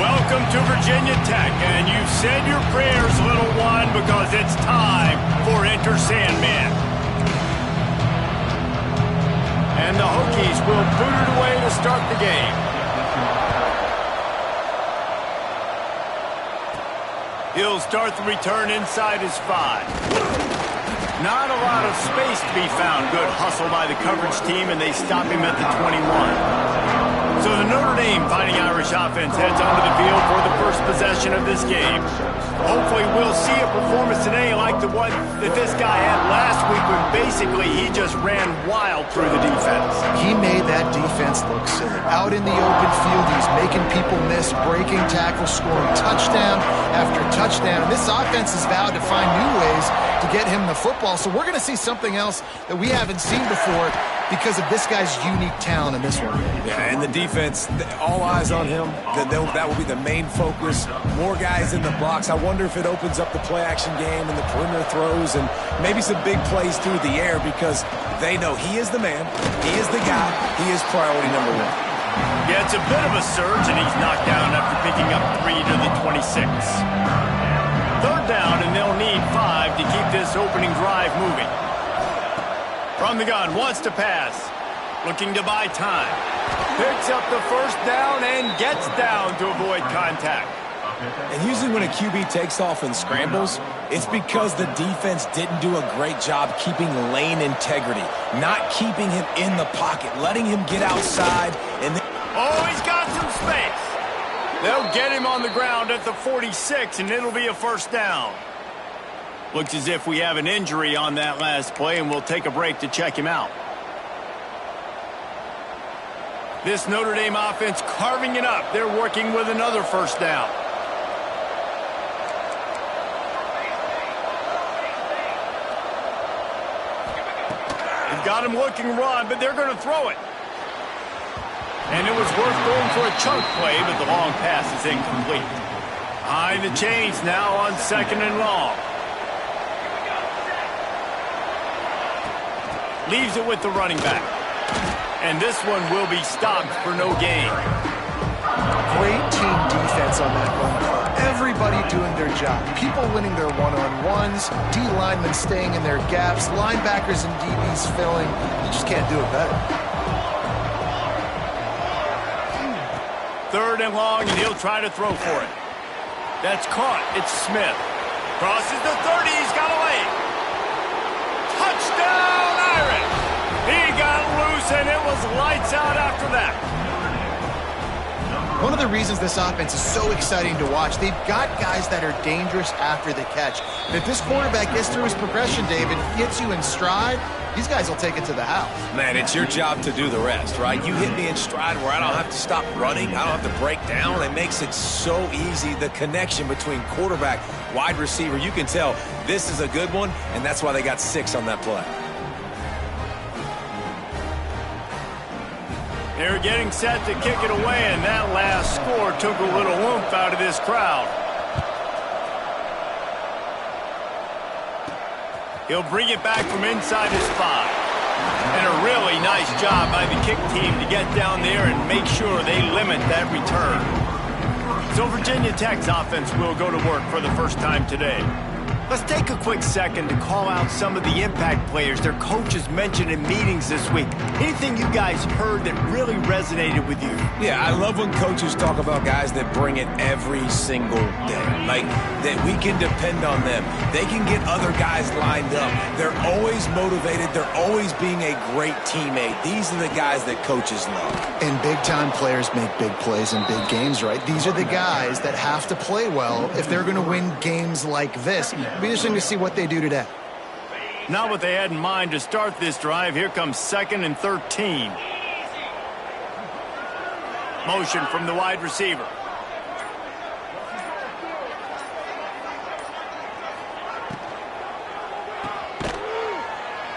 Welcome to Virginia Tech, and you've said your prayers, little one, because it's time for Enter Sandman. And the Hokies will boot it away to start the game. He'll start the return inside his 5. Not a lot of space to be found. Good hustle by the coverage team, and they stop him at the 21. So the Notre Dame Fighting Irish offense heads onto the field for the first possession of this game. Hopefully we'll see a performance today like the one that this guy had last week when basically he just ran wild through the defense. He made that defense look silly. Out in the open field, he's making people miss, breaking tackles, scoring touchdown after touchdown. And this offense has vowed to find new ways to get him the football. So we're going to see something else that we haven't seen before because of this guy's unique talent in this one. Yeah, and the defense, all eyes on him. That will be the main focus. More guys in the box. I wonder if it opens up the play-action game and the perimeter throws and maybe some big plays through the air because they know he is the man, he is the guy, he is priority number 1. Yeah, it's a bit of a surge, and he's knocked down after picking up 3 to the 26. Third down, and they'll need 5 to keep this opening drive moving. From the gun, wants to pass. Looking to buy time. Picks up the first down and gets down to avoid contact. And usually when a QB takes off and scrambles, it's because the defense didn't do a great job keeping lane integrity, not keeping him in the pocket, letting him get outside. And oh, he's got some space. They'll get him on the ground at the 46, and it'll be a first down. Looks as if we have an injury on that last play, and we'll take a break to check him out. This Notre Dame offense carving it up. They're working with another first down. They've got him looking run, but they're going to throw it. And it was worth going for a chunk play, but the long pass is incomplete. Behind the chains now on 2nd and long. Leaves it with the running back. And this one will be stopped for no gain. Great team defense on that run play. Everybody doing their job. People winning their one-on-ones, D linemen staying in their gaps, linebackers and DBs filling. You just can't do it better. 3rd and long, and he'll try to throw for it. That's caught. It's Smith. Crosses the 30. He's got a lane. Touchdown, Irish! He got loose, and it was lights out after that. One of the reasons this offense is so exciting to watch, they've got guys that are dangerous after the catch. And if this quarterback gets through his progression, David, gets you in stride, these guys will take it to the house. man, it's your job to do the rest, right? You hit me in stride where I don't have to stop running. I don't have to break down. It makes it so easy, the connection between quarterback, wide receiver. You can tell this is a good one, and that's why they got 6 on that play. They're getting set to kick it away, and that last score took a little oomph out of this crowd. He'll bring it back from inside his 5. And a really nice job by the kick team to get down there and make sure they limit that return. So Virginia Tech's offense will go to work for the first time today. Let's take a quick second to call out some of the impact players their coaches mentioned in meetings this week. Anything you guys heard that really resonated with you? Yeah, I love when coaches talk about guys that bring it every single day. Like, that we can depend on them. They can get other guys lined up. They're always motivated. They're always being a great teammate. These are the guys that coaches love. And big-time players make big plays in big games, right? These are the guys that have to play well if they're going to win games like this. It'll be interesting to see what they do today. Not what they had in mind to start this drive. Here comes 2nd and 13. Motion from the wide receiver.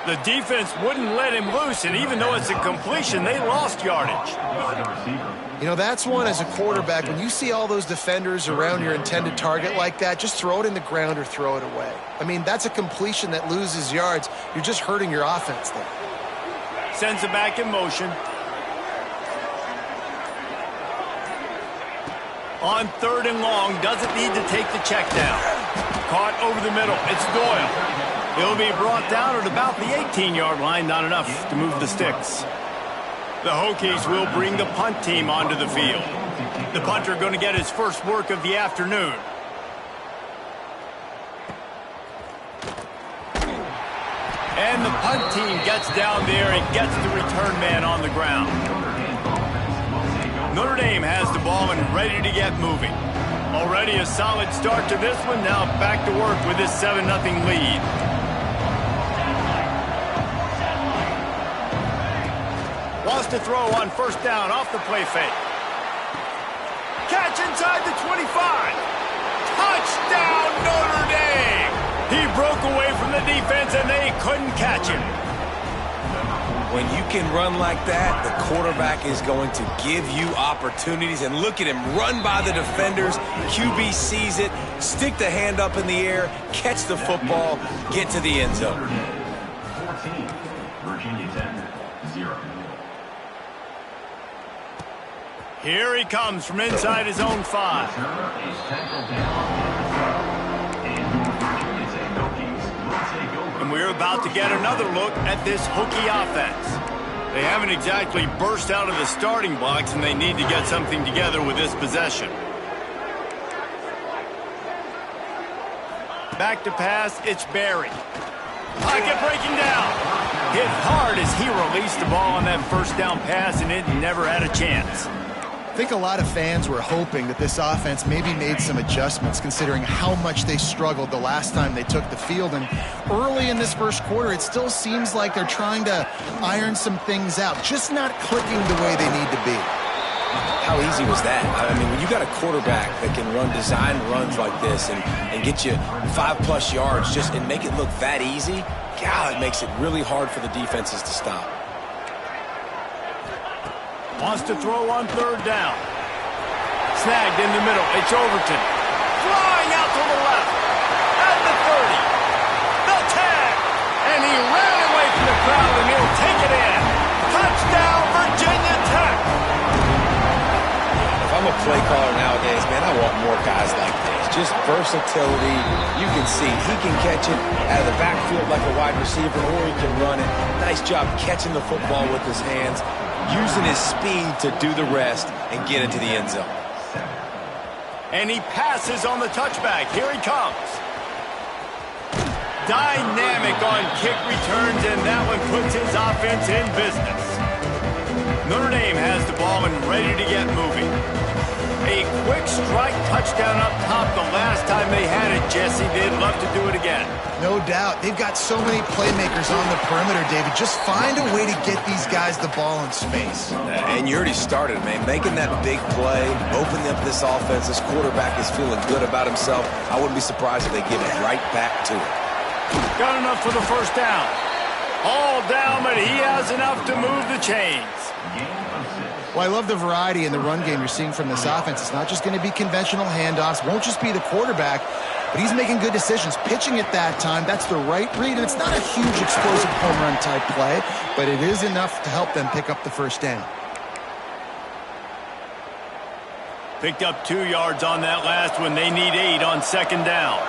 The defense wouldn't let him loose, and even though it's a completion, they lost yardage. You know, that's one as a quarterback. When you see all those defenders around your intended target like that, just throw it in the ground or throw it away. I mean, that's a completion that loses yards. You're just hurting your offense there. Sends it back in motion. On 3rd and long, doesn't need to take the check down. Caught over the middle. It's Doyle. He'll be brought down at about the 18-yard line. Not enough to move the sticks. The Hokies will bring the punt team onto the field. The punter going to get his first work of the afternoon. And the punt team gets down there and gets the return man on the ground. Notre Dame has the ball and ready to get moving. Already a solid start to this one. Now back to work with this 7-0 lead. Wants to throw on 1st down off the play fake. Catch inside the 25. Touchdown, Notre Dame! He broke away from the defense and they couldn't catch him. When you can run like that, the quarterback is going to give you opportunities. And look at him run by the defenders. QB sees it, stick the hand up in the air, catch the football, get to the end zone. 14, Virginia Tech, 0. Here he comes from inside his own 5. And we're about to get another look at this Hokie offense. They haven't exactly burst out of the starting blocks, and they need to get something together with this possession. Back to pass, it's Barry. Pocket breaking down. Hit hard as he released the ball on that 1st down pass, and it never had a chance. I think a lot of fans were hoping that this offense maybe made some adjustments considering how much they struggled the last time they took the field. And early in this 1st quarter, it still seems like they're trying to iron some things out, just not clicking the way they need to be. How easy was that? I mean, when you got a quarterback that can run design runs like this and get you 5+ yards just and make it look that easy, God, it makes it really hard for the defenses to stop. Wants to throw on 3rd down. Snagged in the middle. It's Overton. Flying out to the left. At the 30. The tag. And he ran away from the crowd, and he'll take it in. Touchdown, Virginia Tech. If I'm a play caller nowadays, man, I want more guys like this. Just versatility. You can see he can catch it out of the backfield like a wide receiver, or he can run it. Nice job catching the football with his hands, using his speed to do the rest and get into the end zone. And he passes on the touchback. Here he comes. Dynamic on kick returns, and that one puts his offense in business. Notre Dame has the ball and ready to get moving. A quick strike touchdown up top the last time they had it, Jesse. They'd love to do it again. No doubt. They've got so many playmakers on the perimeter, David. Just find a way to get these guys the ball in space. And you already started, man. Making that big play, opening up this offense. This quarterback is feeling good about himself. I wouldn't be surprised if they give it right back to him. Got enough for the 1st down. All down, but he has enough to move the chains. Well, I love the variety in the run game you're seeing from this offense. It's not just going to be conventional handoffs. Won't just be the quarterback, but he's making good decisions. Pitching at that time, that's the right read. And it's not a huge explosive home run type play, but it is enough to help them pick up the 1st down. Picked up 2 yards on that last one. They need 8 on 2nd down.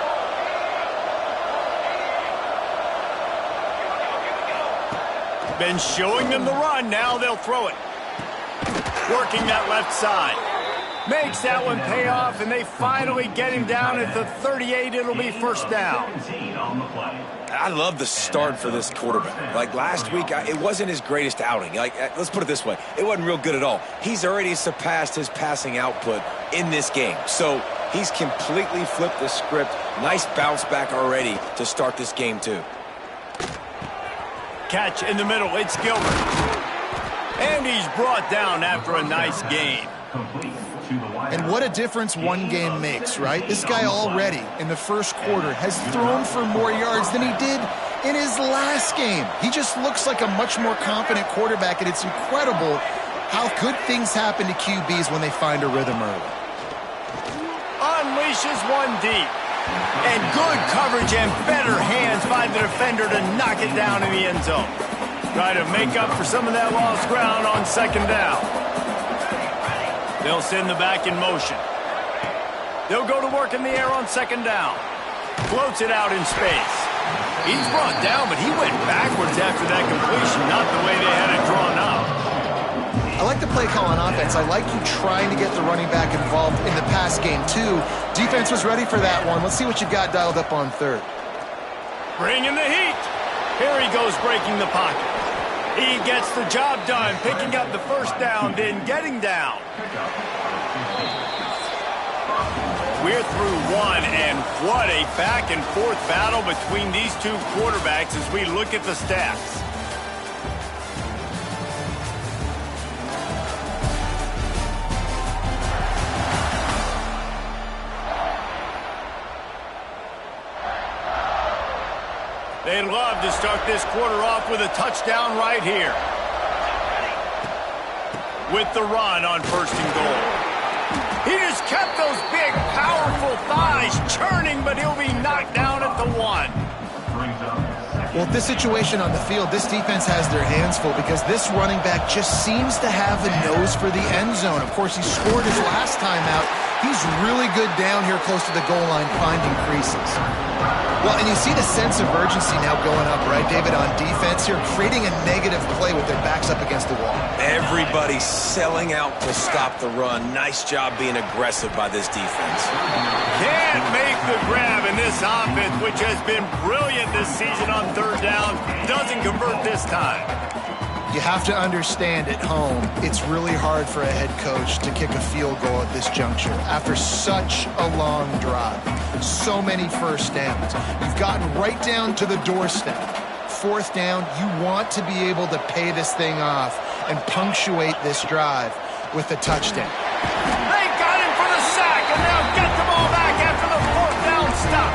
Been showing them the run. Now they'll throw it. Working that left side. Makes that one pay off, and they finally get him down at the 38. It'll be 1st down. I love the start for this quarterback. Like last week, it wasn't his greatest outing. Let's put it this way. It wasn't real good at all. He's already surpassed his passing output in this game. So he's completely flipped the script. Nice bounce back already to start this game, too. Catch in the middle. It's Gilbert. And he's brought down after a nice gain. And what a difference one game makes, right? This guy already in the 1st quarter has thrown for more yards than he did in his last game. He just looks like a much more confident quarterback, and it's incredible how good things happen to QBs when they find a rhythm early. Unleashes one deep. And good coverage and better hands by the defender to knock it down in the end zone. Try to make up for some of that lost ground on 2nd down. They'll send the back in motion. They'll go to work in the air on second down. Floats it out in space. He's brought down, but he went backwards after that completion, not the way they had it drawn up. I like the play call on offense. I like you trying to get the running back involved in the pass game, too. Defense was ready for that one. Let's see what you got dialed up on third. Bringing the heat. Here he goes breaking the pocket. He gets the job done, picking up the first down, then getting down. We're through one, and what a back-and-forth battle between these two quarterbacks as we look at the stats. They'd love to start this quarter off with a touchdown right here. With the run on first and goal. He just kept those big, powerful thighs churning, but he'll be knocked down at the one. Well, with this situation on the field, this defense has their hands full because this running back just seems to have a nose for the end zone. Of course, he scored his last time out. He's really good down here close to the goal line, finding creases. Well, and you see the sense of urgency now going up, right, David, on defense here, creating a negative play with their backs up against the wall. Everybody's selling out to stop the run. Nice job being aggressive by this defense. Can't make the grab in this offense, which has been brilliant this season on third down. Doesn't convert this time. You have to understand at home, it's really hard for a head coach to kick a field goal at this juncture after such a long drive. So many first downs. You've gotten right down to the doorstep. Fourth down, you want to be able to pay this thing off and punctuate this drive with a touchdown. They got him for the sack, and they'll get the ball back after the fourth down stop.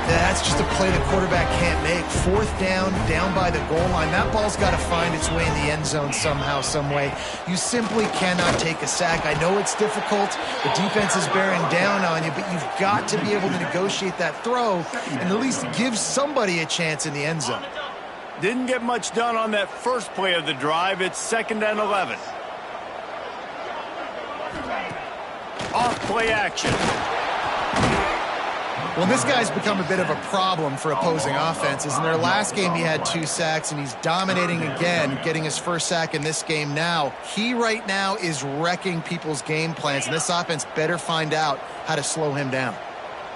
That's just a play the quarterback can't make. Fourth down, down by the goal line. That ball's got to find its way in the end zone somehow, some way. You simply cannot take a sack. I know it's difficult. The defense is bearing down on you, but you've got to be able to negotiate that throw and at least give somebody a chance in the end zone. Didn't get much done on that first play of the drive. It's 2nd and 11. Off play action. Well, this guy's become a bit of a problem for opposing offenses. In their last game, he had 2 sacks, and he's dominating again, getting his first sack in this game now. He right now is wrecking people's game plans, and this offense better find out how to slow him down.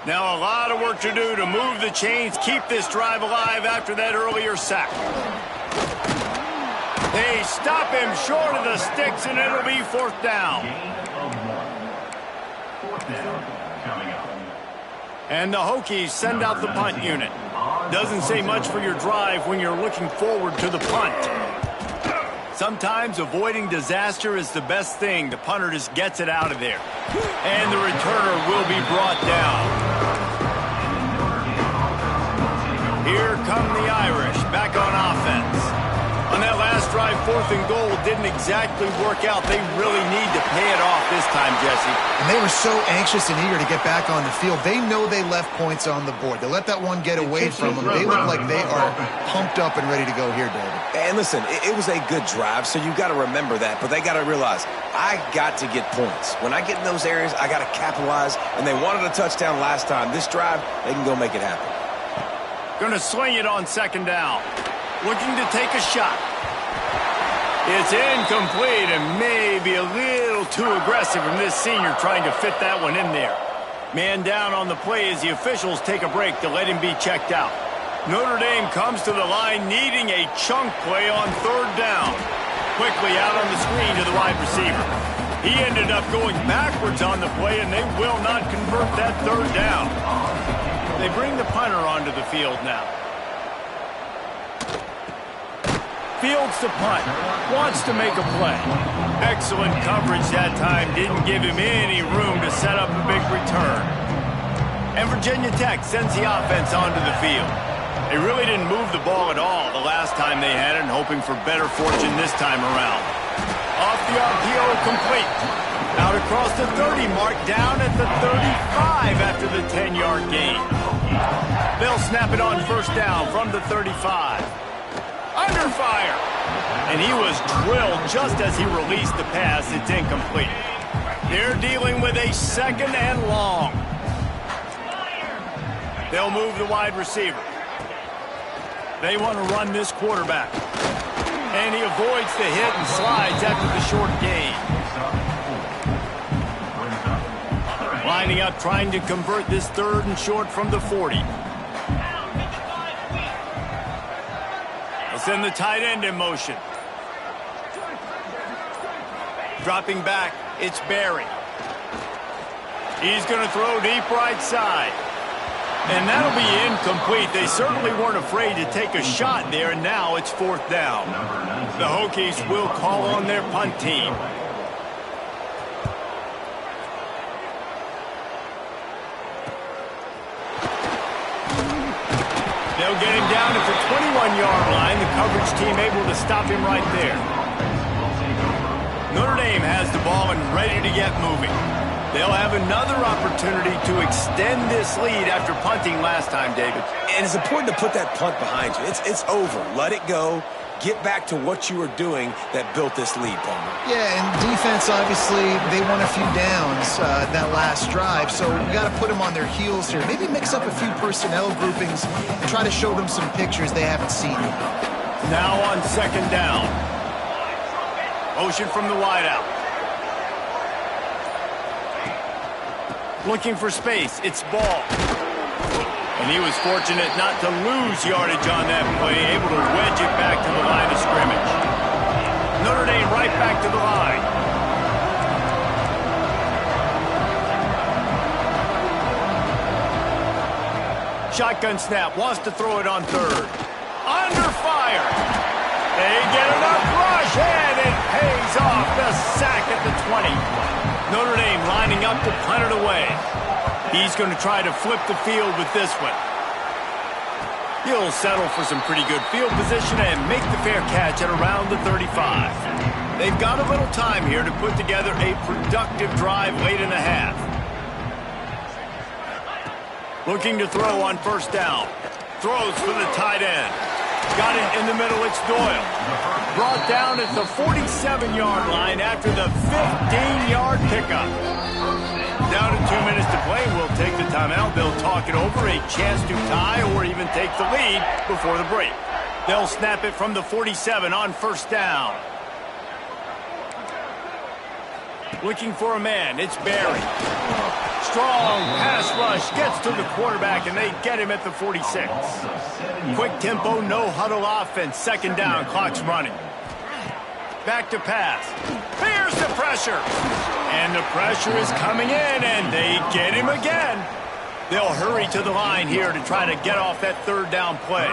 Now a lot of work to do to move the chains, keep this drive alive after that earlier sack. They stop him short of the sticks, and it'll be 4th down. 4th down, coming up. And the Hokies send out the punt unit. Doesn't say much for your drive when you're looking forward to the punt. Sometimes avoiding disaster is the best thing. The punter just gets it out of there. And the returner will be brought down. Here come the Irish back on offense. On that last drive, 4th and goal didn't exactly work out. They really need to pay it off this time, Jesse. And they were so anxious and eager to get back on the field. They know they left points on the board. They let that one get away from them. They look like they are pumped up and ready to go here, David. And listen, it was a good drive, so you got to remember that. But they got to realize, I got to get points. When I get in those areas, I got to capitalize. And they wanted a touchdown last time. This drive, they can go make it happen. Going to sling it on 2nd down. Looking to take a shot. It's incomplete and maybe a little too aggressive from this senior trying to fit that one in there. Man down on the play as the officials take a break to let him be checked out. Notre Dame comes to the line needing a chunk play on 3rd down. Quickly out on the screen to the wide receiver. He ended up going backwards on the play, and they will not convert that 3rd down. They bring the punter onto the field now. Fields to punt. Wants to make a play. Excellent coverage that time. Didn't give him any room to set up a big return. And Virginia Tech sends the offense onto the field. They really didn't move the ball at all the last time they had it, and hoping for better fortune this time around. Off the RPO, complete. Out across the 30 mark, down at the 35 after the 10-yard gain. They'll snap it on 1st down from the 35. Under fire. And he was drilled just as he released the pass. It's incomplete. They're dealing with a 2nd and long. They'll move the wide receiver. They want to run this quarterback. And he avoids the hit and slides after the short gain. Lining up, trying to convert this 3rd and short from the 40. They'll send the tight end in motion. Dropping back, it's Barry. He's going to throw deep right side. And that'll be incomplete. They certainly weren't afraid to take a shot there, and now it's 4th down. The Hokies will call on their punt team. They'll get him down at the 21-yard line. The coverage team able to stop him right there. Notre Dame has the ball and ready to get moving. They'll have another opportunity to extend this lead after punting last time, David. And it's important to put that punt behind you. It's over. Let it go. Get back to what you were doing that built this lead, Palmer. Yeah, and defense, obviously, they won a few downs that last drive, so we got to put them on their heels here. Maybe mix up a few personnel groupings and try to show them some pictures they haven't seen. Now on 2nd down. Motion from the wideout. Looking for space. It's Ball. And he was fortunate not to lose yardage on that play, able to wedge it back to the line of scrimmage. Notre Dame right back to the line. Shotgun snap, wants to throw it on 3rd. Under fire. They get enough rush, and it pays off. The sack at the 20. Notre Dame lining up to punt it away. He's going to try to flip the field with this one. He'll settle for some pretty good field position and make the fair catch at around the 35. They've got a little time here to put together a productive drive late in the half. Looking to throw on 1st down. Throws for the tight end. Got it in the middle, it's Doyle. Brought down at the 47-yard line after the 15-yard pickup. Down to 2 minutes to play. We'll take the timeout. They'll talk it over. A chance to tie or even take the lead before the break. They'll snap it from the 47 on 1st down. Looking for a man. It's Barry. Strong pass rush. Gets to the quarterback, and they get him at the 46. Quick tempo, no huddle offense. 2nd down. Clock's running. Back to pass. Here's the pressure. And the pressure is coming in, and they get him again. They'll hurry to the line here to try to get off that 3rd down play.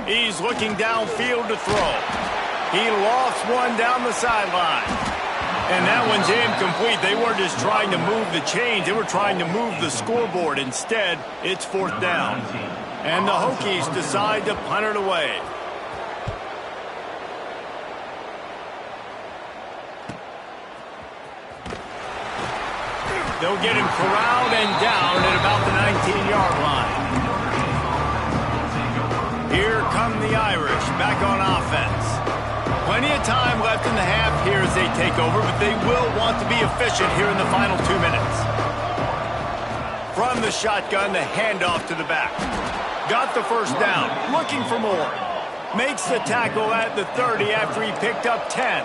He's looking downfield to throw. He lost one down the sideline. And that one's incomplete. They weren't just trying to move the chains. They were trying to move the scoreboard. Instead, it's 4th down. And the Hokies decide to punt it away. They'll get him corralled and down at about the 19-yard line. Here come the Irish back on offense. Plenty of time left in the half here as they take over, but they will want to be efficient here in the final 2 minutes. From the shotgun, the handoff to the back. Got the 1st down, looking for more. Makes the tackle at the 30 after he picked up 10.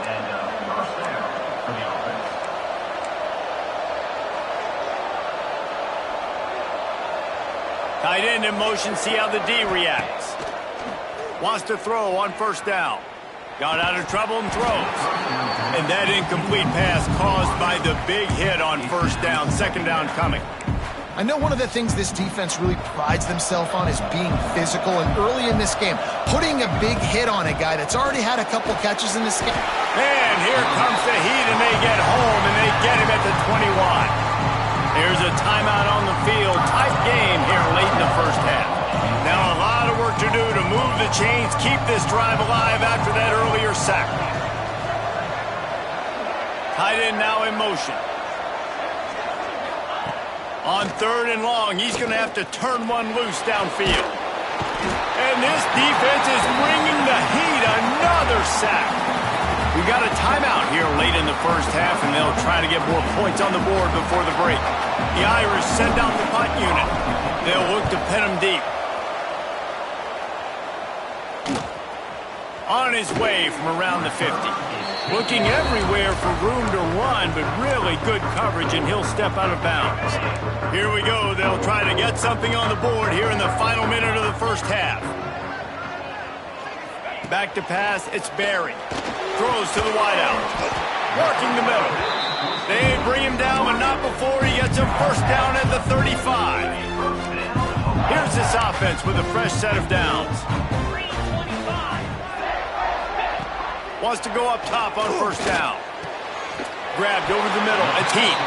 Tight end in motion, see how the D reacts. Wants to throw on 1st down. Got out of trouble and throws. And that incomplete pass caused by the big hit on 1st down. 2nd down coming. I know one of the things this defense really prides themselves on is being physical, and early in this game, putting a big hit on a guy that's already had a couple catches in this game. And here comes the heat, and they get home, and they get him at the 21. There's a timeout on the field. Tight game here late in the 1st half. Now a lot of work to do to move the chains, keep this drive alive after that earlier sack. Tight end now in motion. On 3rd and long, he's going to have to turn one loose downfield. And this defense is bringing the heat. Another sack. We've got a timeout here late in the first half, and they'll try to get more points on the board before the break. The Irish send out the punt unit. They'll look to pin them deep. On his way from around the 50. Looking everywhere for room to run, but really good coverage, and he'll step out of bounds. Here we go. They'll try to get something on the board here in the final minute of the first half. Back to pass, it's Barry. Throws to the wideout. Working the middle. They bring him down, but not before he gets a first down at the 35. Here's this offense with a fresh set of downs. Wants to go up top on first down. Grabbed over the middle. It's Heath.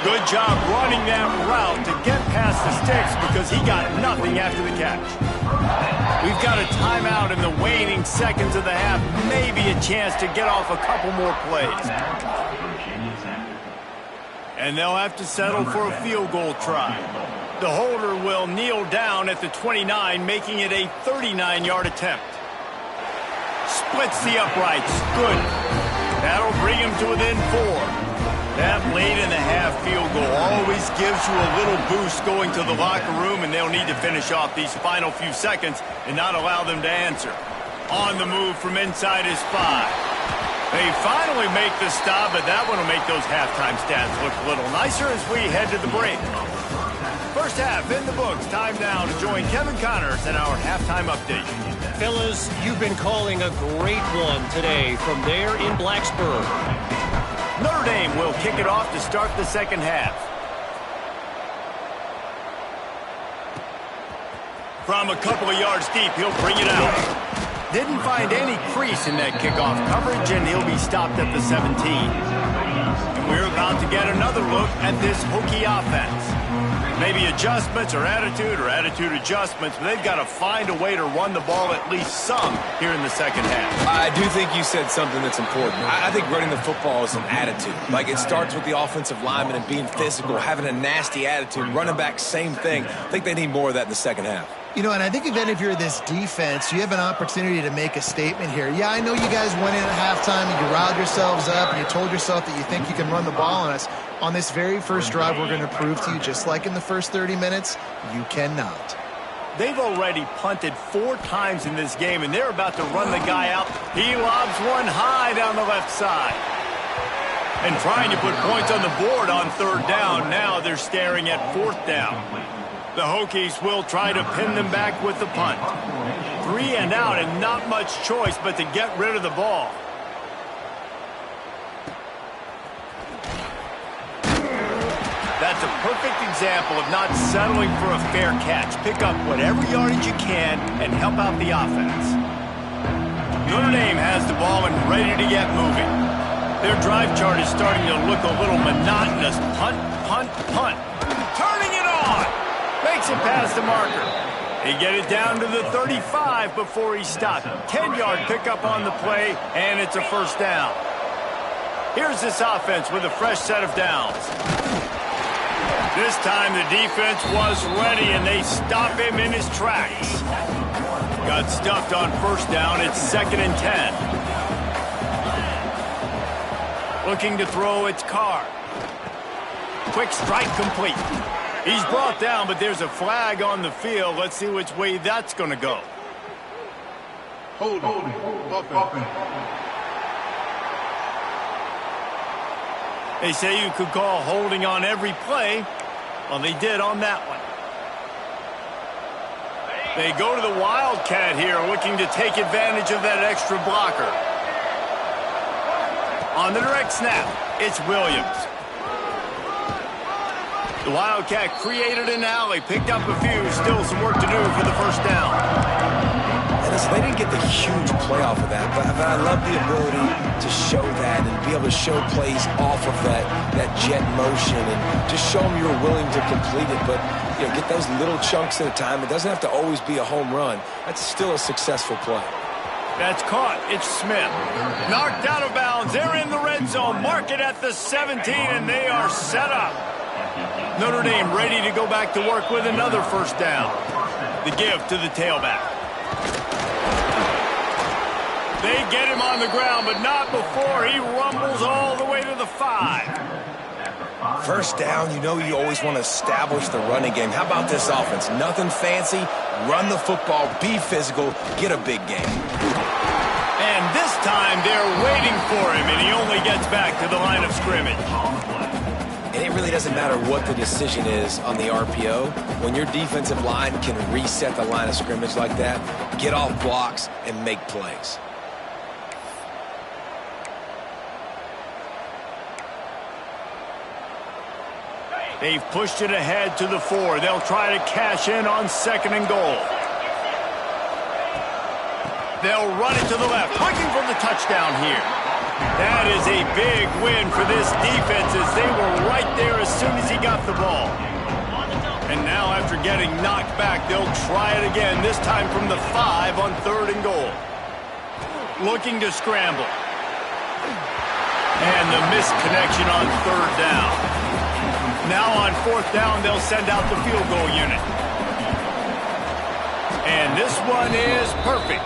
Good job running that route to get past the sticks because he got nothing after the catch. We've got a timeout in the waning seconds of the half. Maybe a chance to get off a couple more plays. And they'll have to settle for a field goal try. The holder will kneel down at the 29, making it a 39-yard attempt. Splits the uprights. Good. That'll bring him to within 4. That late in the half field goal always gives you a little boost going to the locker room, and they'll need to finish off these final few seconds and not allow them to answer. On the move from inside his 5. They finally make the stop, but that one will make those halftime stats look a little nicer as we head to the break. First half in the books. Time now to join Kevin Connors in our halftime update. Fellas, you've been calling a great one today from there in Blacksburg. Notre Dame will kick it off to start the second half. From a couple of yards deep, he'll bring it out. Didn't find any crease in that kickoff coverage, and he'll be stopped at the 17. And we're about to get another look at this Hokie offense. Maybe adjustments or attitude adjustments, but they've got to find a way to run the ball at least some here in the second half. I do think you said something that's important. I think running the football is an attitude. Like, it starts with the offensive lineman and being physical, having a nasty attitude. Running back, same thing. I think they need more of that in the second half. You know, and I think then if you're this defense, you have an opportunity to make a statement here. Yeah, I know you guys went in at halftime and you riled yourselves up and you told yourself that you think you can run the ball on us. On this very first drive, we're going to prove to you, just like in the first 30 minutes, you cannot. They've already punted 4 times in this game, and they're about to run the guy out. He lobs one high down the left side. And trying to put points on the board on third down. Now they're staring at fourth down. The Hokies will try to pin them back with the punt. 3 and out, and not much choice but to get rid of the ball. That's a perfect example of not settling for a fair catch. Pick up whatever yardage you can and help out the offense. Notre Dame has the ball and ready to get moving. Their drive chart is starting to look a little monotonous. Punt, punt, punt. Turning it on. Makes it past the marker. They get it down to the 35 before he's stopped. 10-yard pickup on the play, and it's a first down. Here's this offense with a fresh set of downs. This time the defense was ready, and they stop him in his tracks. Got stuffed on first down. It's 2nd and 10. Looking to throw, it's Carr. Quick strike complete. He's brought down, but there's a flag on the field. Let's see which way that's going to go. Holding. They say you could call holding on every play. Well, they did on that one. They go to the Wildcat here, looking to take advantage of that extra blocker. On the direct snap, it's Williams. The Wildcat created an alley, picked up a few, still some work to do for the first down. And listen, they didn't get the huge play off of that, but I love the ability to show that and be able to show plays off of that jet motion and just show them you're willing to complete it. But, you know, get those little chunks at a time. It doesn't have to always be a home run. That's still a successful play. That's caught. It's Smith. Knocked out of bounds. They're in the red zone. Mark it at the 17, and they are set up. Notre Dame ready to go back to work with another first down. The give to the tailback. They get him on the ground, but not before he rumbles all the way to the 5. First down, you know you always want to establish the running game. How about this offense? Nothing fancy. Run the football, be physical, get a big game. And this time they're waiting for him, and he only gets back to the line of scrimmage. And it really doesn't matter what the decision is on the RPO. When your defensive line can reset the line of scrimmage like that, get off blocks and make plays. They've pushed it ahead to the 4. They'll try to cash in on 2nd and goal. They'll run it to the left, looking for the touchdown here. That is a big win for this defense as they were right there as soon as he got the ball. And now after getting knocked back, they'll try it again, this time from the 5 on 3rd and goal. Looking to scramble. And the misconnection on 3rd down. Now on 4th down, they'll send out the field goal unit. And this one is perfect.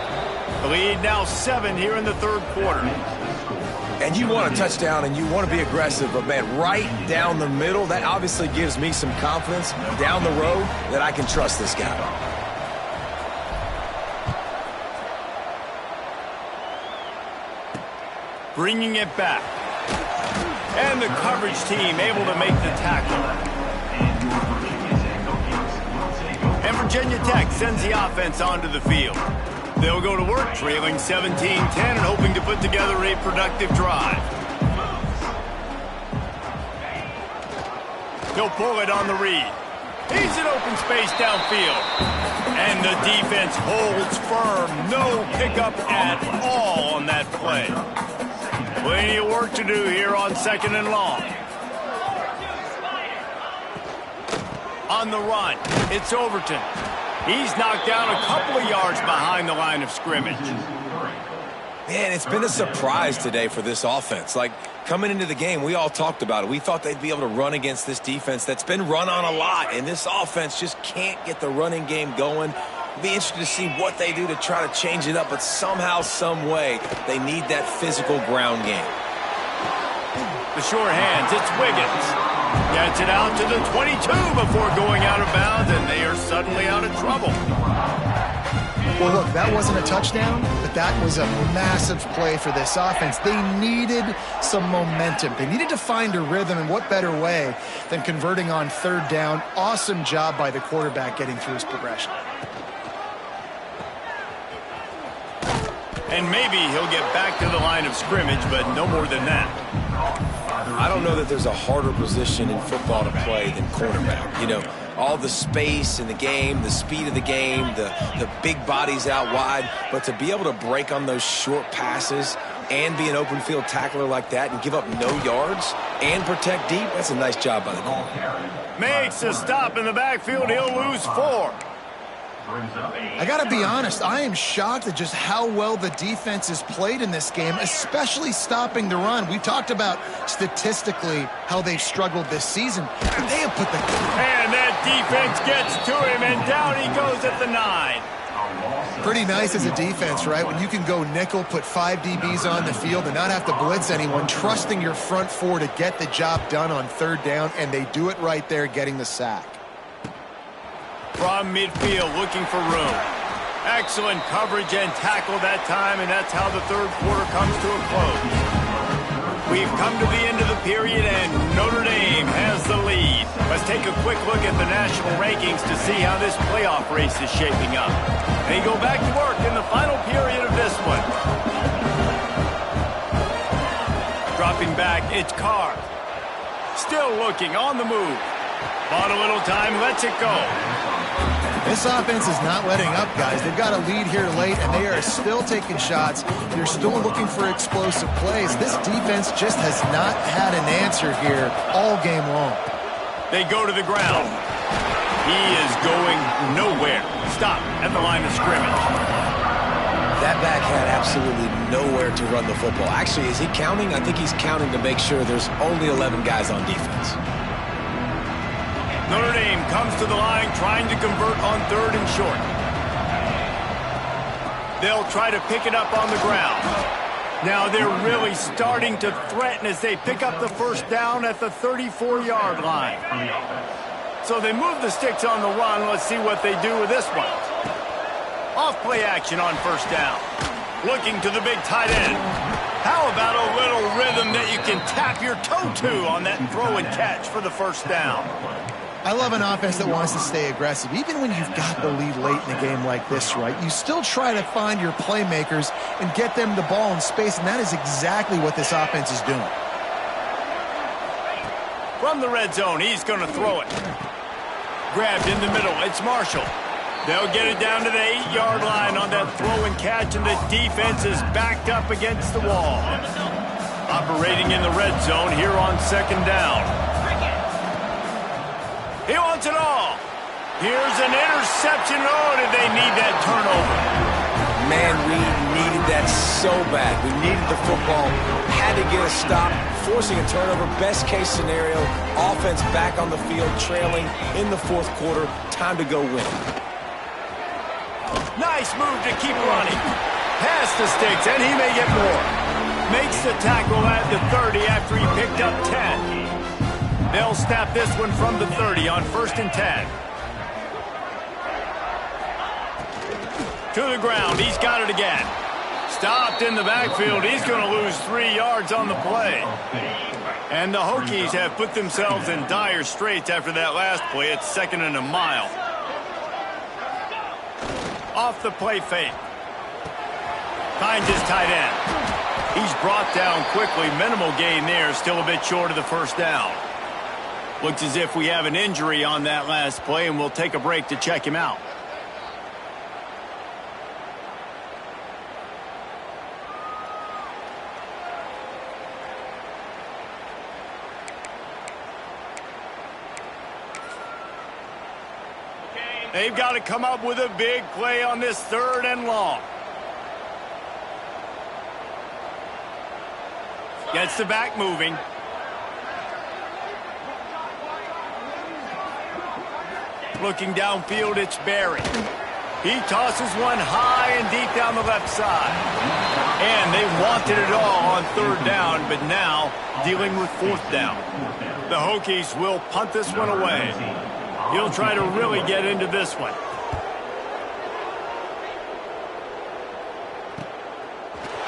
The lead now 7 here in the 3rd quarter. And you want a touchdown and you want to be aggressive, but man, right down the middle, that obviously gives me some confidence down the road that I can trust this guy. Bringing it back. And the coverage team able to make the tackle. And Virginia Tech sends the offense onto the field. They'll go to work trailing 17-10 and hoping to put together a productive drive. He'll pull it on the read. He's in open space downfield. And the defense holds firm. No pickup at all on that play. Plenty of work to do here on 2nd and long. On the run, it's Overton. He's knocked down a couple of yards behind the line of scrimmage. Man, it's been a surprise today for this offense. Like, coming into the game, we all talked about it. We thought they'd be able to run against this defense that's been run on a lot, and this offense just can't get the running game going. It'll be interesting to see what they do to try to change it up, but somehow, some way, they need that physical ground game. The short hands, it's Wiggins. Gets it out to the 22 before going out of bounds, and they are suddenly out of trouble. Well, look, that wasn't a touchdown, but that was a massive play for this offense. They needed some momentum. They needed to find a rhythm, and what better way than converting on 3rd down. Awesome job by the quarterback getting through his progression. And maybe he'll get back to the line of scrimmage, but no more than that. I don't know that there's a harder position in football to play than quarterback. You know, all the space in the game, the speed of the game, the big bodies out wide. But to be able to break on those short passes and be an open field tackler like that and give up no yards and protect deep, that's a nice job by the corner. Makes a stop in the backfield. He'll lose 4. I got to be honest, I am shocked at just how well the defense has played in this game, especially stopping the run. We talked about statistically how they've struggled this season, but they have put the... And that defense gets to him, and down he goes at the 9. Pretty nice as a defense, right? When you can go nickel, put 5 DBs on the field and not have to blitz anyone, trusting your front 4 to get the job done on 3rd down, and they do it right there, getting the sack. From midfield, looking for room. Excellent coverage and tackle that time, and that's how the 3rd quarter comes to a close. We've come to the end of the period, and Notre Dame has the lead. Let's take a quick look at the national rankings to see how this playoff race is shaping up. They go back to work in the final period of this one. Dropping back, it's Carr. Still looking, on the move. Bought a little time, lets it go. This offense is not letting up, guys. They've got a lead here late, and they are still taking shots. They're still looking for explosive plays. This defense just has not had an answer here all game long. They go to the ground. He is going nowhere. Stop at the line of scrimmage. That back had absolutely nowhere to run the football. Actually, is he counting? I think he's counting to make sure there's only 11 guys on defense. Notre Dame comes to the line trying to convert on 3rd and short. They'll try to pick it up on the ground. Now they're really starting to threaten as they pick up the first down at the 34-yard line. So they move the sticks on the run. Let's see what they do with this one. Off play action on first down. Looking to the big tight end. How about a little rhythm that you can tap your toe to on that throw and catch for the first down? I love an offense that wants to stay aggressive. Even when you've got the lead late in a game like this, right, you still try to find your playmakers and get them the ball in space, and that is exactly what this offense is doing. From the red zone, he's going to throw it. Grabbed in the middle, it's Marshall. They'll get it down to the 8-yard line on that throw and catch, and the defense is backed up against the wall. Operating in the red zone here on second down. He wants it all. Here's an interception. Oh, did they need that turnover? Man, we needed that so bad. We needed the football. Had to get a stop, forcing a turnover. Best case scenario, offense back on the field, trailing in the fourth quarter. Time to go win. Nice move to keep running. Past the sticks, and he may get more. Makes the tackle at the 30 after he picked up 10. They'll snap this one from the 30 on 1st and 10. To the ground. He's got it again. Stopped in the backfield. He's going to lose 3 yards on the play. And the Hokies have put themselves in dire straits after that last play. It's 2nd and a mile. Off the play fake. Finds his tight end. He's brought down quickly. Minimal gain there. Still a bit short of the first down. Looks as if we have an injury on that last play, and we'll take a break to check him out. They've got to come up with a big play on this 3rd and long. Gets the back moving. Looking downfield, it's Barry. He tosses one high and deep down the left side. And they wanted it all on 3rd down, but now dealing with 4th down. The Hokies will punt this one away. He'll try to really get into this one.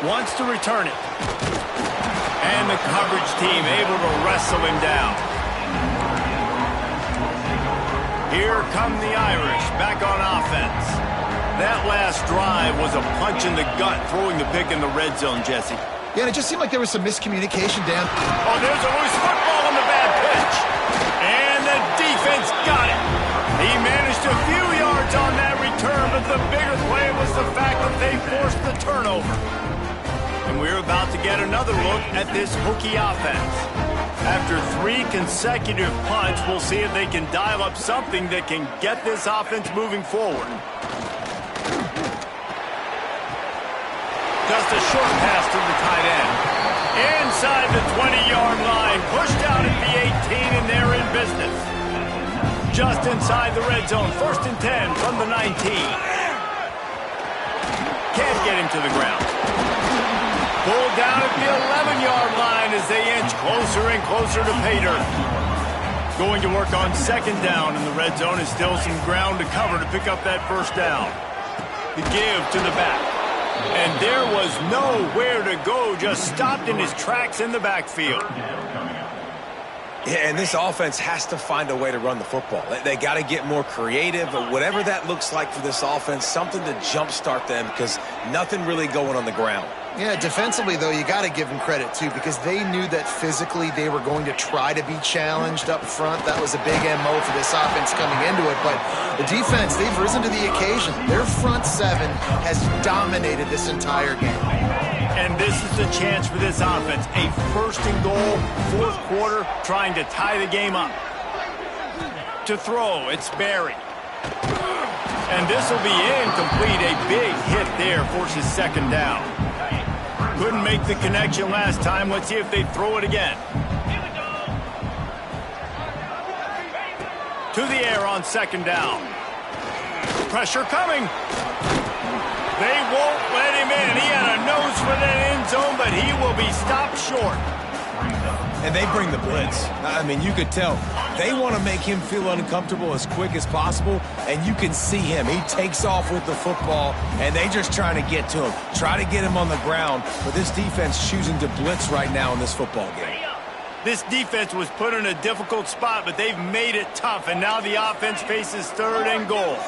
Wants to return it. And the coverage team able to wrestle him down. Here come the Irish back on offense. That last drive was a punch in the gut, throwing the pick in the red zone, Jesse. Yeah, and it just seemed like there was some miscommunication down. Oh, there's a loose football on the bad pitch. And the defense got it. He managed a few yards on that return, but the bigger play was the fact that they forced the turnover. And we're about to get another look at this Hokie offense. After 3 consecutive punts, we'll see if they can dial up something that can get this offense moving forward. Just a short pass to the tight end. Inside the 20-yard line, pushed out at the 18, and they're in business. Just inside the red zone, 1st and 10 from the 19. Can't get him to the ground. Pulled down at the 11-yard line as they inch closer and closer to pay dirt. Going to work on 2nd down in the red zone, and still some ground to cover to pick up that first down. The give to the back. And there was nowhere to go, just stopped in his tracks in the backfield. Yeah, and this offense has to find a way to run the football. They got to get more creative, but whatever that looks like for this offense, something to jumpstart them, because nothing really going on the ground. Yeah, defensively, though, you got to give them credit, too, because they knew that physically they were going to try to be challenged up front. That was a big MO for this offense coming into it. But the defense, they've risen to the occasion. Their front 7 has dominated this entire game. And this is the chance for this offense. A 1st and goal, 4th quarter, trying to tie the game up. To throw, it's Barry. And this will be incomplete. A big hit there forces 2nd down. Couldn't make the connection last time. Let's see if they throw it again. To the air on 2nd down. Pressure coming. They won't let him in. He had a nose for that end zone, but he will be stopped short. And they bring the blitz. I mean, you could tell. They want to make him feel uncomfortable as quick as possible, and you can see him. He takes off with the football, and they just trying to get to him, try to get him on the ground, but this defense choosing to blitz right now in this football game. This defense was put in a difficult spot, but they've made it tough, and now the offense faces 3rd and goal.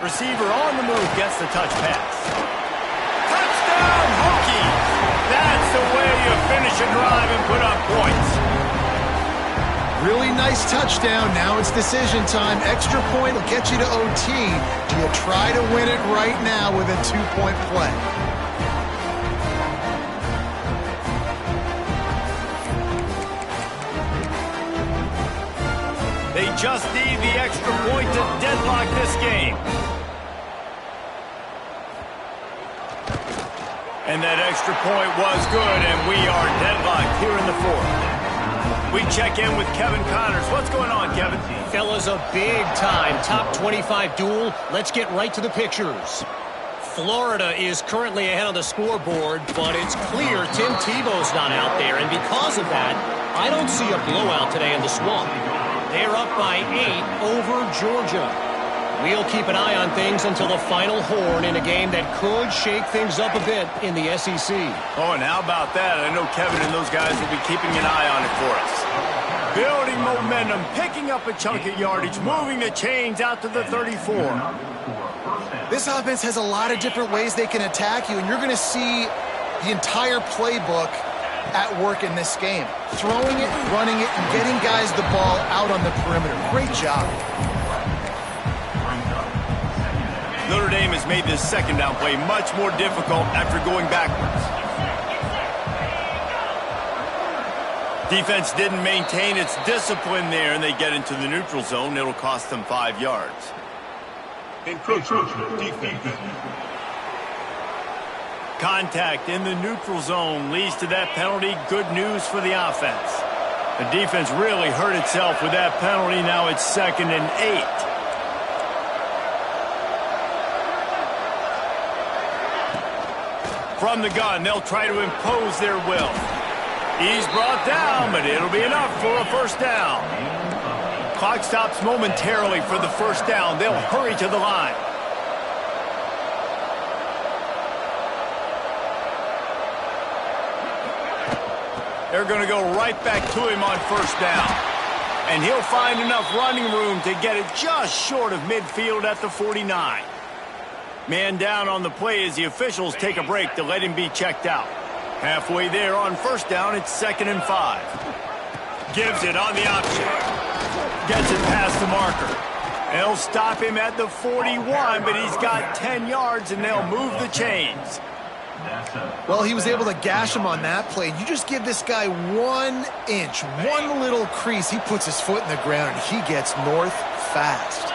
Receiver on the move gets the touch pass. Touchdown, Hokies! That's the way you finish a drive and put up points. Really nice touchdown. Now it's decision time. Extra point will get you to OT. Do you try to win it right now with a 2-point play? They just need the extra point to deadlock this game. And that extra point was good, and we are deadlocked here in the 4th. We check in with Kevin Connors. What's going on, Kevin? Fellas, a big-time top 25 duel. Let's get right to the pictures. Florida is currently ahead on the scoreboard, but it's clear Tim Tebow's not out there, and because of that, I don't see a blowout today in the Swamp. They're up by 8 over Georgia. We'll keep an eye on things until the final horn in a game that could shake things up a bit in the SEC. Oh, and how about that? I know Kevin and those guys will be keeping an eye on it for us. Building momentum, picking up a chunk of yardage, moving the chains out to the 34. This offense has a lot of different ways they can attack you, and you're going to see the entire playbook at work in this game. Throwing it, running it, and getting guys the ball out on the perimeter. Great job. Notre Dame has made this 2nd down play much more difficult after going backwards. Defense didn't maintain its discipline there, and they get into the neutral zone. It'll cost them 5 yards. Encroachment defense. Contact in the neutral zone leads to that penalty. Good news for the offense. The defense really hurt itself with that penalty. Now it's 2nd and 8. From the gun, they'll try to impose their will. He's brought down, but it'll be enough for a 1st down. Clock stops momentarily for the 1st down. They'll hurry to the line. They're going to go right back to him on 1st down. And he'll find enough running room to get it just short of midfield at the 49. Man down on the play as the officials take a break to let him be checked out. Halfway there on 1st down, it's 2nd and 5. Gives it on the option. Gets it past the marker. They'll stop him at the 41, but he's got 10 yards, and they'll move the chains. Well, he was able to gash him on that play. You just give this guy 1 inch, one little crease. He puts his foot in the ground, and he gets north fast.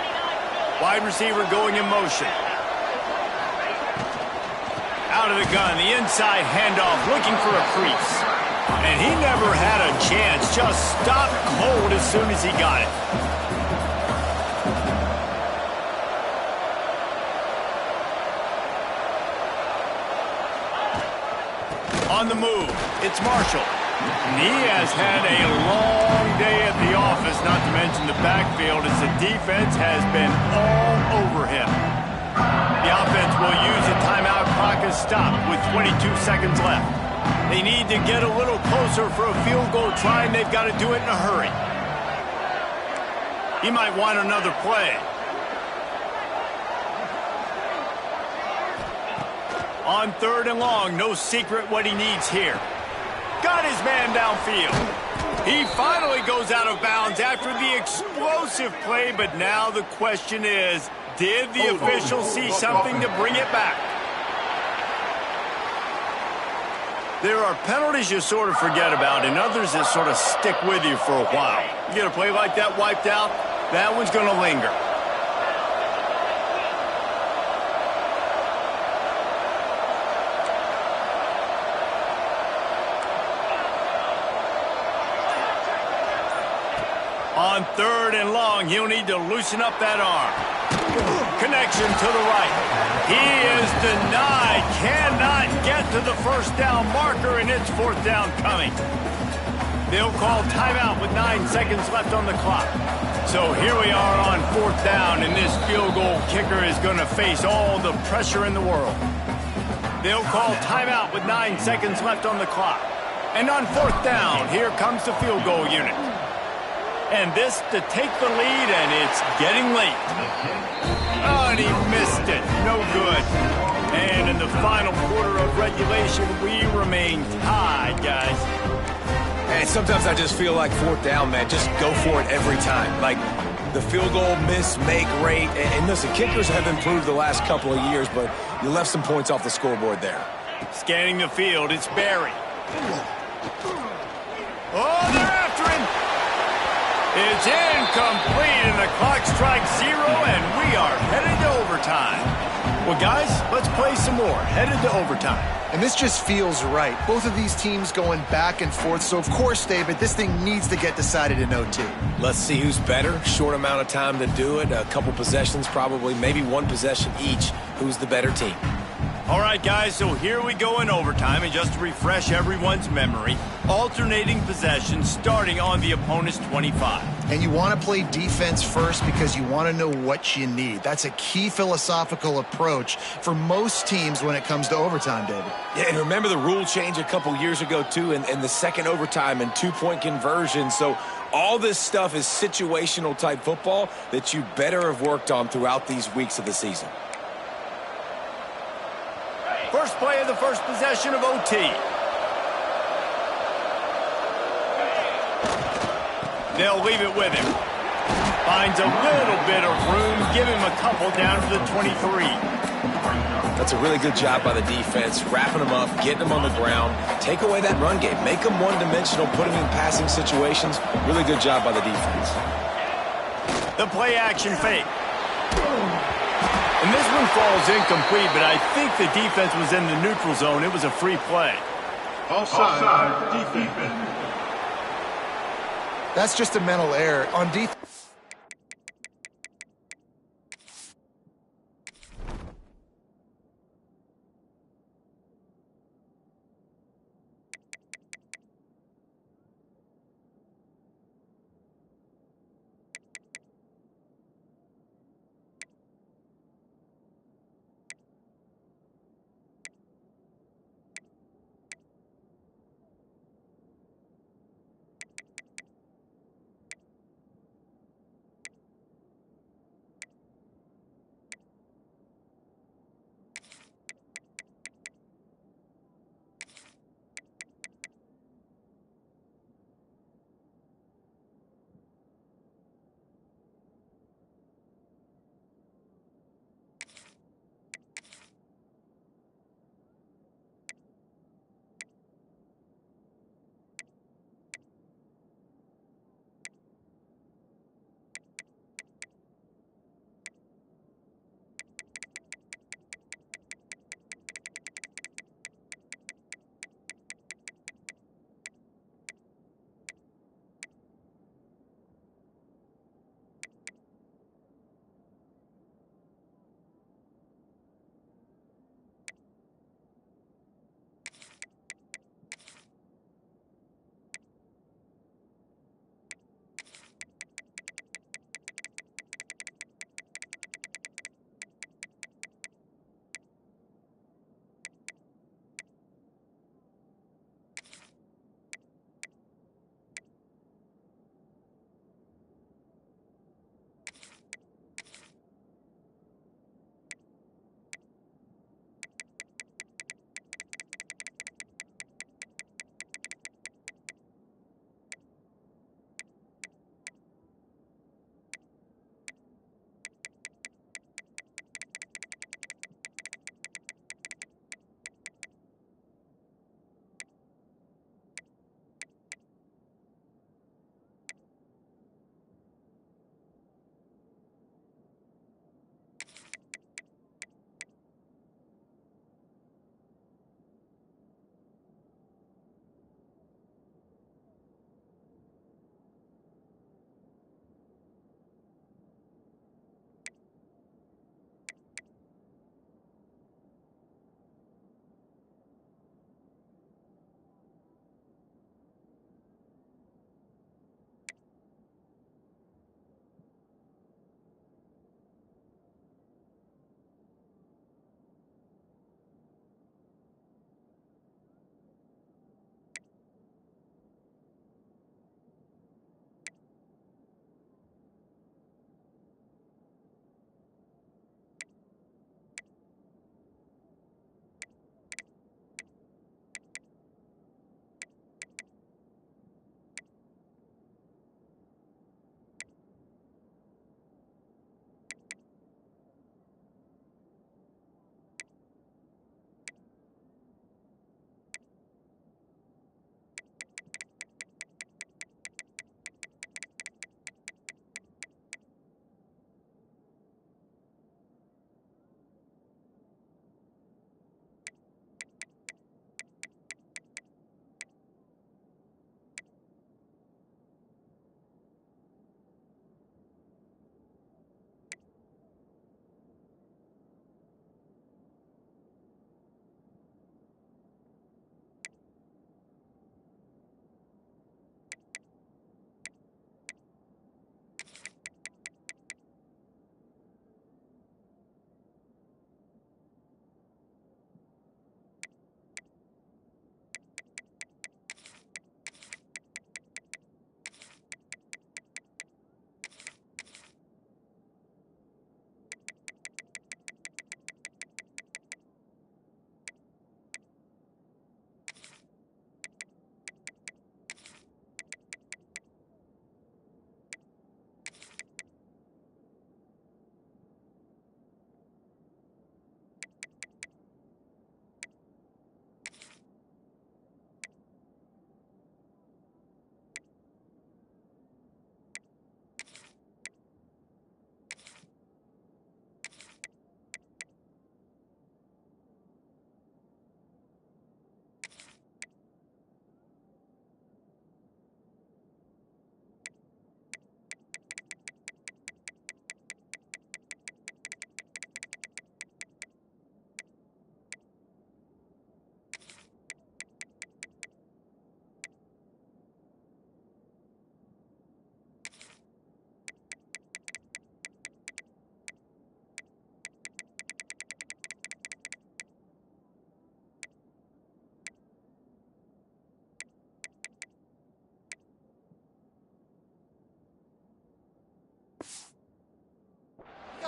Wide receiver going in motion. Out of the gun, the inside handoff, looking for a crease. And he never had a chance, just stopped cold as soon as he got it. On the move, it's Marshall. He has had a long day at the office, not to mention the backfield, as the defense has been all over him. The offense will use a timeout. Clock is stopped with 22 seconds left. They need to get a little closer for a field goal try, and they've got to do it in a hurry. He might want another play. On 3rd and long, no secret what he needs here. Got his man downfield. He finally goes out of bounds after the explosive play, but now the question is, did the officials see something to bring it back? There are penalties you sort of forget about and others that sort of stick with you for a while. You get a play like that wiped out, that one's going to linger. On 3rd and long, he'll need to loosen up that arm. Connection to the right. He is denied. Cannot get to the first down marker, and it's fourth down coming. They'll call timeout with 9 seconds left on the clock. So here we are on fourth down, and this field goal kicker is going to face all the pressure in the world. They'll call timeout with 9 seconds left on the clock. And on fourth down, here comes the field goal unit. And this to take the lead, and it's getting late. Oh, and he missed it. No good. And in the final quarter of regulation, we remain tied, guys. And sometimes I just feel like fourth down, man, just go for it every time. Like the field goal miss, make rate. And listen, kickers have improved the last couple of years, but you left some points off the scoreboard there. Scanning the field, it's Barry. Oh, they're after him. It's incomplete, and the clock strikes 0, and we are headed to overtime. Well, guys, let's play some more. Headed to overtime. And this just feels right. Both of these teams going back and forth. So, of course, David, this thing needs to get decided in OT. Let's see who's better. Short amount of time to do it. A couple possessions probably. Maybe one possession each. Who's the better team? All right, guys, so here we go in overtime. And just to refresh everyone's memory, alternating possessions starting on the opponent's 25. And you want to play defense first because you want to know what you need. That's a key philosophical approach for most teams when it comes to overtime, David. Yeah, and remember the rule change a couple years ago, too, and the second overtime and two-point conversion. So all this stuff is situational-type football that you better have worked on throughout these weeks of the season. First play of the first possession of OT. They'll leave it with him. Finds a little bit of room. Give him a couple down to the 23. That's a really good job by the defense, wrapping them up, getting them on the ground. Take away that run game. Make them one-dimensional, put them in passing situations. Really good job by the defense. The play-action fake. And this one falls incomplete, but I think the defense was in the neutral zone. It was a free play. Offside, defense. That's just a mental error. On defense.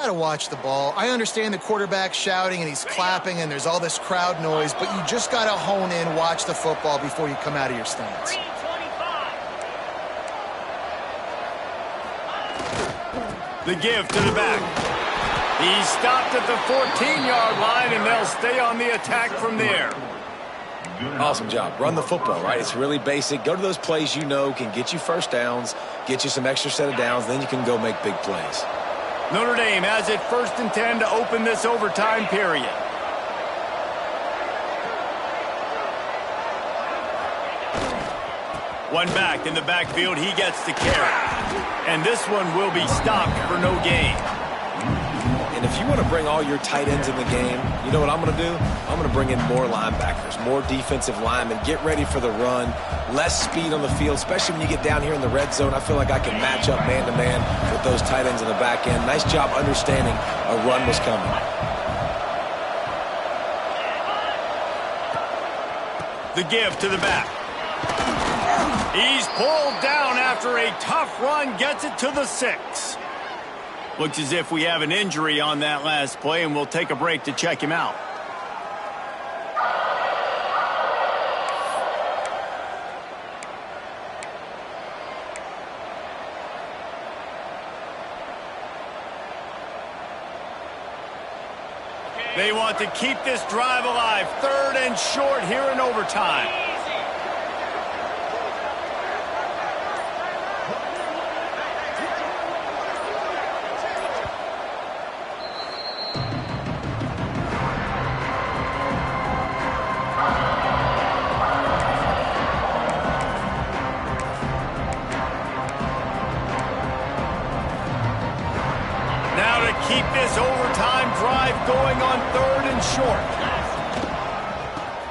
got to watch the ball. I understand the quarterback shouting and he's clapping and there's all this crowd noise, but you just got to hone in, watch the football before you come out of your stance. The give to the back. He's stopped at the 14-yard line, and they'll stay on the attack from there. Awesome job. Run the football, right? It's really basic. Go to those plays you know can get you first downs, get you some extra set of downs, then you can go make big plays. Notre Dame has it 1st and 10 to open this overtime period. One back in the backfield. He gets the carry. And this one will be stopped for no gain. And if you want to bring all your tight ends in the game, you know what I'm going to do? I'm going to bring in more linebackers, more defensive linemen, get ready for the run, less speed on the field, especially when you get down here in the red zone. I feel like I can match up man-to-man with those tight ends in the back end. Nice job understanding a run was coming. The give to the back. He's pulled down after a tough run, gets it to the 6. Looks as if we have an injury on that last play, and we'll take a break to check him out. They want to keep this drive alive. 3rd and short here in overtime. Keep this overtime drive going on 3rd and short.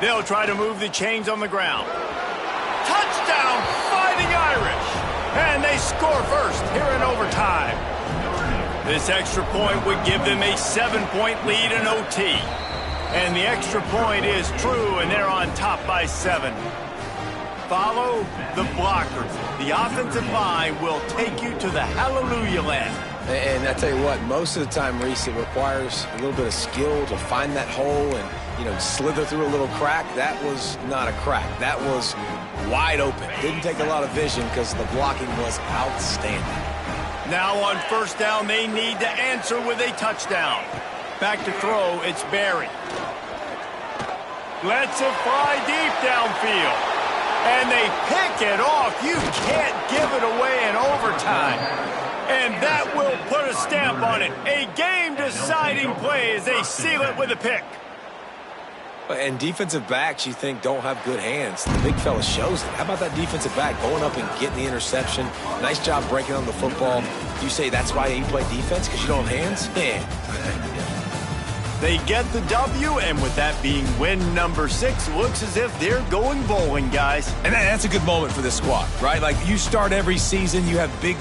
They'll try to move the chains on the ground. Touchdown, Fighting Irish. And they score first here in overtime. This extra point would give them a 7-point lead in OT. And the extra point is true, and they're on top by 7. Follow the blockers. The offensive line will take you to the hallelujah land. And I tell you what, most of the time, Reese, it requires a little bit of skill to find that hole and, slither through a little crack. That was not a crack. That was wide open. Didn't take a lot of vision because the blocking was outstanding. Now on 1st down, they need to answer with a touchdown. Back to throw, it's Barry. Lets it fly deep downfield. And they pick it off. You can't give it away in overtime. And that will put a stamp on it. A game-deciding play as they seal it with a pick. And defensive backs, you think, don't have good hands. The big fella shows it. How about that defensive back going up and getting the interception? Nice job breaking on the football. You say that's why you play defense, because you don't have hands? Yeah. They get the W, and with that being win number 6, looks as if they're going bowling, guys. And that's a good moment for this squad, right? Like, you start every season, you have big